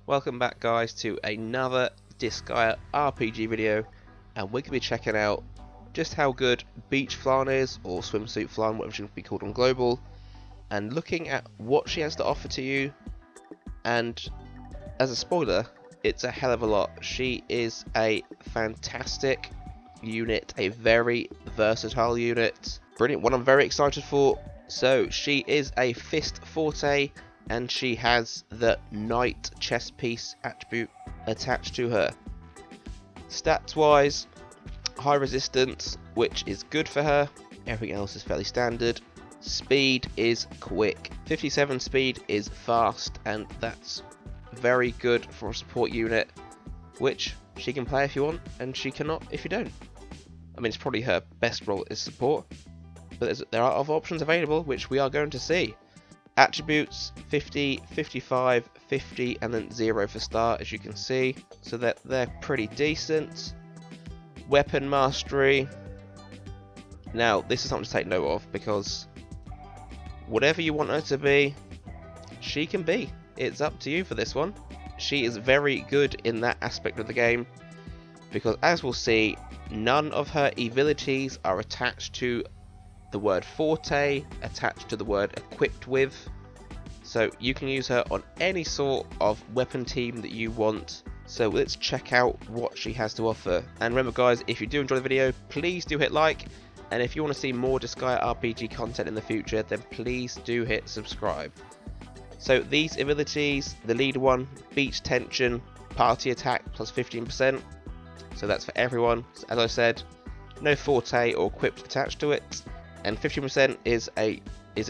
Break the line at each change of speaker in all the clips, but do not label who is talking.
Welcome back guys to another Disgaea RPG video, and we're going to be checking out just how good Beach Flonne is, or Swimsuit Flonne, whatever she would be called on global, and looking at what she has to offer to you. And as a spoiler, it's a hell of a lot. She is a fantastic unit, a very versatile unit. Brilliant, one I'm very excited for. So she is a fist forte, and she has the Knight chest piece attribute attached to her. Stats wise, high resistance, which is good for her. Everything else is fairly standard. Speed is quick. 57 speed is fast, and that's very good for a support unit, which she can play if you want, and she cannot if you don't. I mean, it's probably her best role is support, but there are other options available, which we are going to see. Attributes 50, 55, 50, and then 0 for start, as you can see, so that they're pretty decent. Weapon mastery. Now, this is something to take note of, because whatever you want her to be, she can be. It's up to you for this one. She is very good in that aspect of the game, because as we'll see, none of her abilities are attached to the word forte, attached to the word equipped with, so you can use her on any sort of weapon team that you want. So let's check out what she has to offer. And remember guys, if you do enjoy the video, please do hit like, and if you want to see more Disgaea RPG content in the future, then please do hit subscribe. So these abilities, the leader one, beach tension, party attack plus 15%, so that's for everyone. As I said, no forte or equipped attached to it. And 15% is a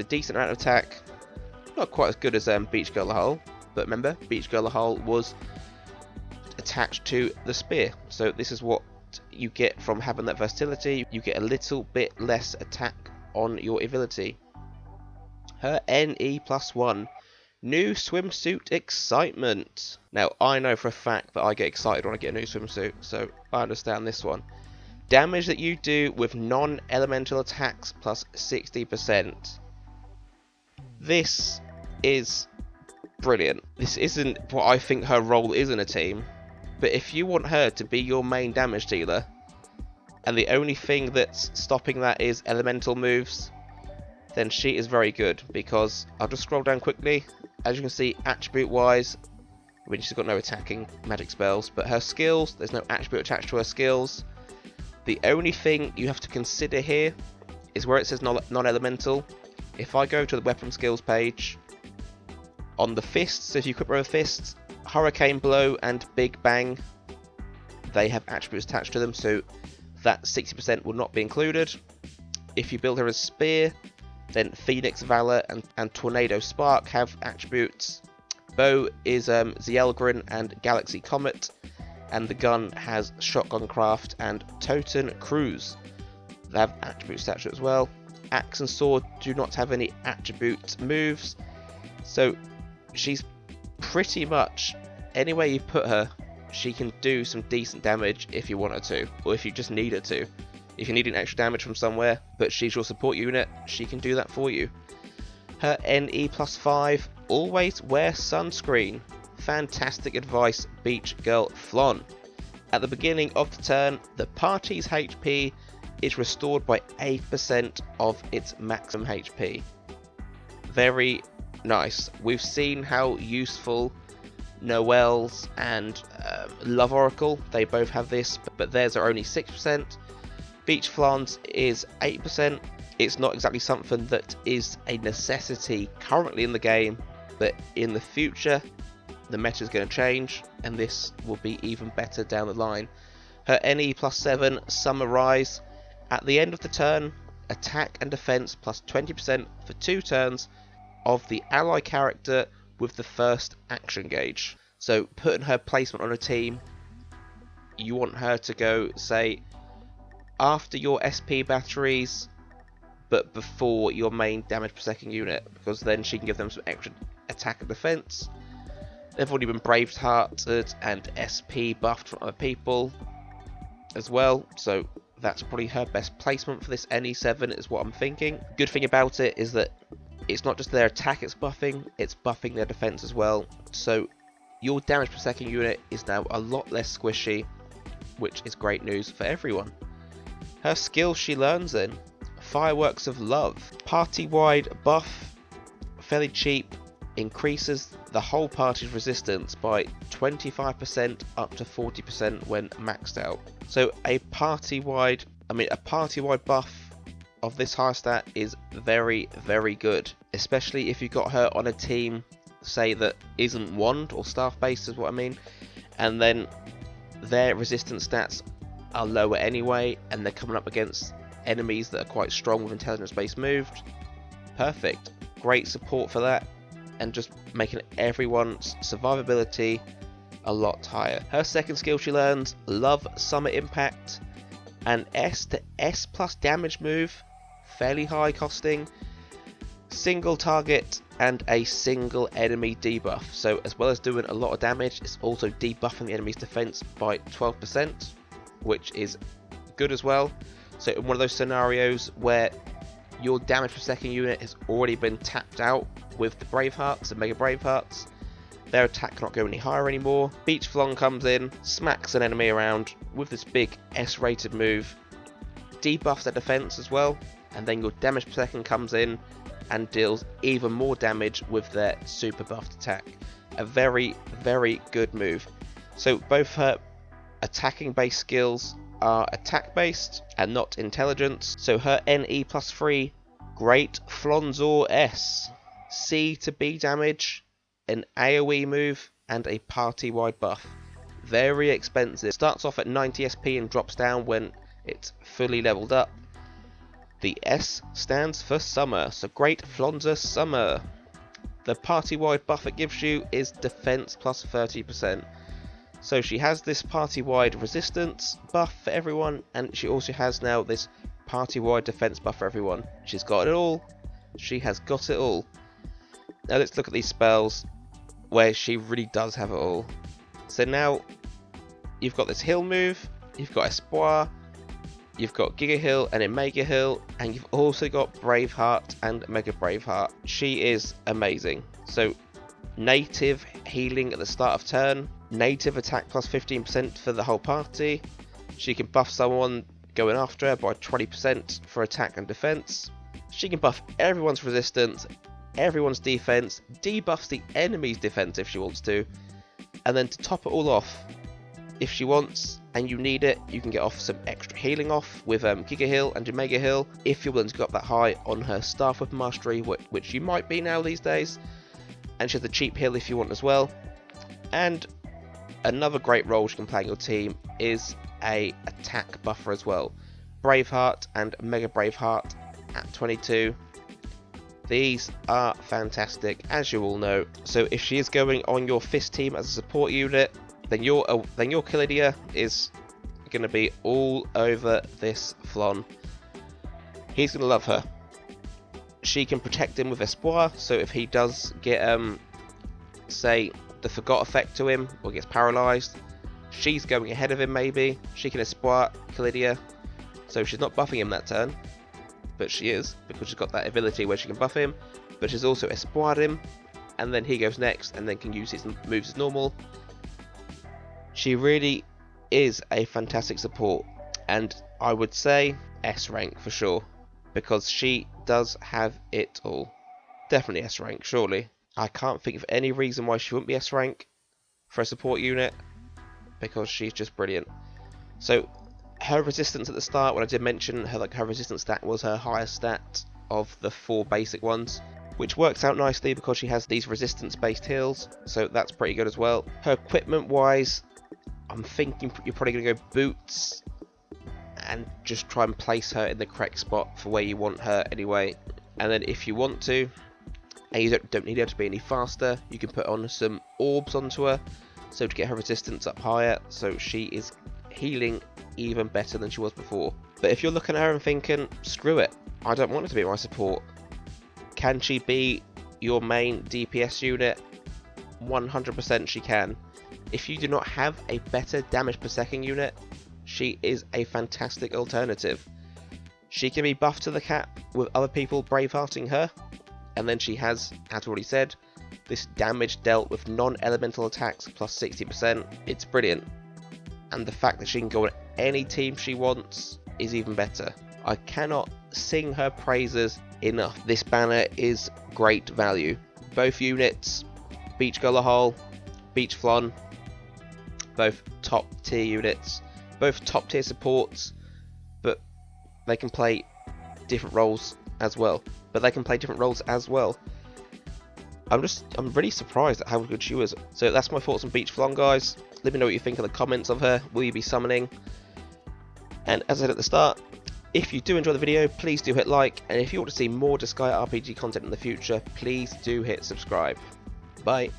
decent amount of attack. Not quite as good as Beach Girl the Hull, but remember, Beach Girl the Hull was attached to the spear. So this is what you get from having that versatility. You get a little bit less attack on your ability. Her NE +1. New swimsuit excitement. Now, I know for a fact that I get excited when I get a new swimsuit, so I understand this one. Damage that you do with non-elemental attacks plus 60%. This is brilliant. This isn't what I think her role is in a team, but if you want her to be your main damage dealer, and the only thing that's stopping that is elemental moves, then she is very good, because I'll just scroll down quickly. As you can see, attribute wise, I mean, she's got no attacking magic spells, but her skills, there's no attribute attached to her skills. The only thing you have to consider here is where it says non-elemental. If I go to the weapon skills page, on the fists, if you equip her with fists, Hurricane Blow and Big Bang, they have attributes attached to them, so that 60% will not be included. If you build her as Spear, then Phoenix Valor and Tornado Spark have attributes. Bow is Zielgren and Galaxy Comet, and the gun has Shotgun Craft and Toten Cruise. They have attributes attached to it as well. Axe and Sword do not have any attribute moves, so she's pretty much, anywhere you put her, she can do some decent damage if you want her to, or if you just need her to. If you need an extra damage from somewhere, but she's your support unit, she can do that for you. Her NE +5, always wear sunscreen. Fantastic advice, Beach Girl Flonne. At the beginning of the turn, the party's HP is restored by 8% of its maximum HP. Very nice. We've seen how useful Noelle's and Love Oracle, they both have this, but theirs are only 6%. Beach Flonne's is 8%. It's not exactly something that is a necessity currently in the game, but in the future, the meta is going to change, and this will be even better down the line. Her NE +7, Summer Rise. At the end of the turn, attack and defense plus 20% for 2 turns of the ally character with the first action gauge. So putting her placement on a team, you want her to go, say, after your SP batteries, but before your main damage per second unit, because then she can give them some extra attack and defense. They've already been Bravehearted and SP buffed from other people as well, so that's probably her best placement for this NE7 is what I'm thinking. Good thing about it is that it's not just their attack it's buffing their defense as well. So your damage per second unit is now a lot less squishy, which is great news for everyone. Her skills she learns in: Fireworks of Love, party-wide buff, fairly cheap, increases the whole party's resistance by 25% up to 40% when maxed out. So a party-wide buff of this high stat is very, very good, especially if you got her on a team, say, that isn't wand or staff based is what I mean, and then their resistance stats are lower anyway, and they're coming up against enemies that are quite strong with intelligence based moves. Perfect. Great support for that, and just making everyone's survivability a lot higher. Her second skill she learns: Love Summer Impact, an S to S plus damage move, fairly high costing, single target and a single enemy debuff. So as well as doing a lot of damage, it's also debuffing the enemy's defense by 12%, which is good as well. So in one of those scenarios where your damage per second unit has already been tapped out with the Bravehearts and Mega Bravehearts, their attack cannot go any higher anymore. Beach Flonne comes in, smacks an enemy around with this big S-rated move, debuffs their defense as well, and then your damage per second comes in and deals even more damage with their super buffed attack. A very, very good move. So both her attacking based skills are attack based and not intelligence. So her NE plus 3, great Flonzor S, C to B damage, an AoE move, and a party wide buff. Very expensive. Starts off at 90 SP and drops down when it's fully leveled up. The S stands for Summer, so great Flonzor Summer. The party wide buff it gives you is defense plus 30%. So she has this party-wide resistance buff for everyone, and she also has now this party-wide defense buff for everyone. She's got it all. She has got it all. Now let's look at these spells where she really does have it all. So now you've got this heal move, you've got Espoir, you've got Giga Heal and a Mega Heal, and you've also got Braveheart and Mega Braveheart. She is amazing. So native healing at the start of turn, native attack plus 15% for the whole party. She can buff someone going after her by 20% for attack and defense. She can buff everyone's resistance, everyone's defense, debuffs the enemy's defense if she wants to, and then to top it all off, if she wants and you need it, you can get off some extra healing off with Giga Heal and Mega Heal if you're willing to go up that high on her Staff Weapon Mastery, which you might be now these days. And she has the cheap heal if you want as well. And another great role she can play in your team is a attack buffer as well. Braveheart and Mega Braveheart at 22. These are fantastic, as you all know. So if she is going on your Fist team as a support unit, then your Killidia is going to be all over this Flonne. He's going to love her. She can protect him with Espoir, so if he does get, say, the Forgot effect to him, or gets paralysed, she's going ahead of him maybe. She can Espoir Killidia, so she's not buffing him that turn, but she is, because she's got that ability where she can buff him, but she's also Espoired him, and then he goes next, and then can use his moves as normal. She really is a fantastic support, and I would say S rank for sure, because she does have it all. Definitely S rank, surely. I can't think of any reason why she wouldn't be S rank for a support unit, because she's just brilliant. So her resistance at the start, when I did mention her resistance stat was her highest stat of the 4 basic ones, which works out nicely because she has these resistance based heals, so that's pretty good as well. Her equipment wise, I'm thinking you're probably going to go boots and just try and place her in the correct spot for where you want her anyway. And then if you want to, and you don't need her to be any faster, you can put on some orbs onto her, so to get her resistance up higher, so she is healing even better than she was before. But if you're looking at her and thinking, screw it, I don't want her to be my support, can she be your main DPS unit? 100% she can. If you do not have a better damage per second unit, she is a fantastic alternative. She can be buffed to the cap with other people bravehearting her, and then she has, as already said, this damage dealt with non-elemental attacks plus 60%, it's brilliant. And the fact that she can go on any team she wants is even better. I cannot sing her praises enough. This banner is great value. Both units, Beach Gullahole, Beach Flonne, both top tier units, both top tier supports, but they can play different roles as well. I'm really surprised at how good she was. So that's my thoughts on Beach Flonne, guys. Let me know what you think in the comments of her. Will you be summoning? And as I said at the start, if you do enjoy the video, please do hit like, and if you want to see more Disgaea RPG content in the future, please do hit subscribe. Bye.